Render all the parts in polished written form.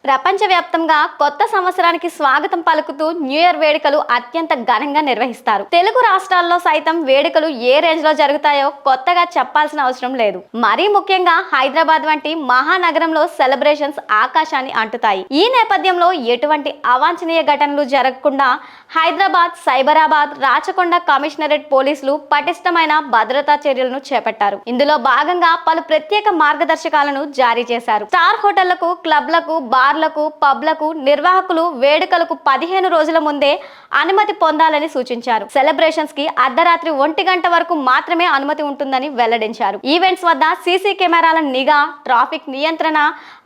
ప్రపంచవ్యాప్తంగా కొత్త సంవత్సరానికి స్వాగతం పలుకుతూ న్యూ ఇయర్ వేడుకలు అత్యంత ఘనంగా నిర్వహిస్తారు. తెలుగు రాష్ట్రాల్లో సైతం వేడుకలు ఏ రేంజ్ లో జరుగుతాయో కొత్తగా చెప్పాల్సిన అవసరం లేదు. మరీ ముఖ్యంగా హైదరాబాద్ వంటి మహానగరంలో సెలబ్రేషన్స్ ఆకాశాన్ని అంటుతాయి. ఈ నేపథ్యంలో ఎటువంటి అవాంఛనీయ ఘటనలు జరగకుండా హైదరాబాద్, సైబరాబాద్, రాచకొండ కమిషనరేట్ పోలీసులు పటిష్టమైన భద్రతా చర్యలను చేపట్టారు. ఇందులో భాగంగా పలు ప్రత్యేక మార్గదర్శకాలను జారీ చేశారు. స్టార్ హోటళ్లకు, క్లబ్లకు, బార్లకు, పబ్లకు నిర్వాహకులు వేడుకలకు 15 రోజుల ముందే అనుమతి పొందాలని సూచించారు. సెలబ్రేషన్స్ కి అర్ధరాత్రి 1 గంట వరకు మాత్రమే అనుమతి ఉంటుందని వెల్లడించారు. ఈవెంట్స్ వద్ద సీసీ కెమెరాల నిఘా, ట్రాఫిక్ నియంత్రణ,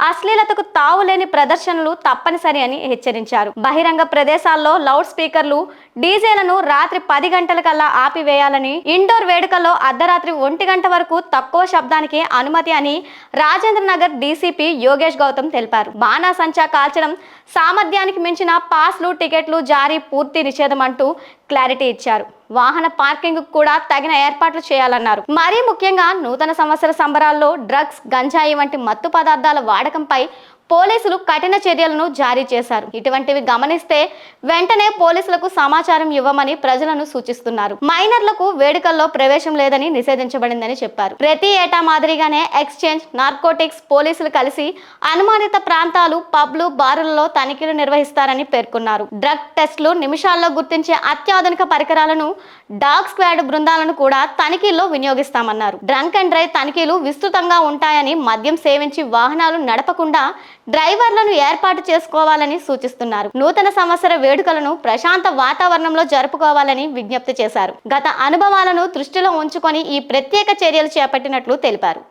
అశ్లీలతకు తావులేని ప్రదర్శనలు తప్పనిసరి అని హెచ్చరించారు. బహిరంగ ప్రదేశాల్లో లౌడ్ స్పీకర్లు, డీజేలను రాత్రి 10 గంటలకల్లా ఆపివేయాలని, ఇండోర్ వేడుకల్లో అర్ధరాత్రి 1 గంట వరకు తక్కువ శబ్దానికే అనుమతి అని రాజేంద్ర నగర్ డీసీపీ యోగేష్ గౌతమ్ తెలిపారు. బాణాసంచా కాల్చడం, సామర్థ్యానికి మించిన పాస్లు, టికెట్లు జారీ పూర్తి నిషేధం అంటూ క్లారిటీ ఇచ్చారు. వాహన పార్కింగ్ కూడా తగిన ఏర్పాట్లు చేయాలన్నారు. మరీ ముఖ్యంగా నూతన సంవత్సర సంబరాల్లో డ్రగ్స్, గంజాయి వంటి మత్తు పదార్థాల వాడకంపై పోలీసులు కఠిన చర్యలను జారీ చేశారు. ఇటువంటివి గమనిస్తే వెంటనే పోలీసులకు సమాచారం ఇవ్వమని ప్రజలను సూచిస్తున్నారు. మైనర్లకు వేడుకల్లో ప్రవేశం లేదని నిషేధించబడిందని చెప్పారు. ప్రతి ఏటా మాదిరిగానే ఎక్స్చేంజ్, నార్కోటిక్స్ పోలీసులు కలిసి అనుమానిత ప్రాంతాలు, పబ్లు, బారులలో తనిఖీలు నిర్వహిస్తారని పేర్కొన్నారు. డ్రగ్ టెస్టులు నిమిషాల్లో గుర్తించే అత్యాధునిక పరికరాలను, డాగ్ స్క్వాడ్ బృందాలను కూడా తనిఖీల్లో వినియోగిస్తామన్నారు. డ్రంక్ అండ్ డ్రైవ్ తనిఖీలు విస్తృతంగా ఉంటాయని, మద్యం సేవించి వాహనాలు నడపకుండా డ్రైవర్లను ఏర్పాటు చేసుకోవాలని సూచిస్తున్నారు. నూతన సంవత్సర వేడుకలను ప్రశాంత వాతావరణంలో జరుపుకోవాలని విజ్ఞప్తి చేశారు. గత అనుభవాలను దృష్టిలో ఉంచుకొని ఈ ప్రత్యేక చర్యలు చేపట్టినట్లు తెలిపారు.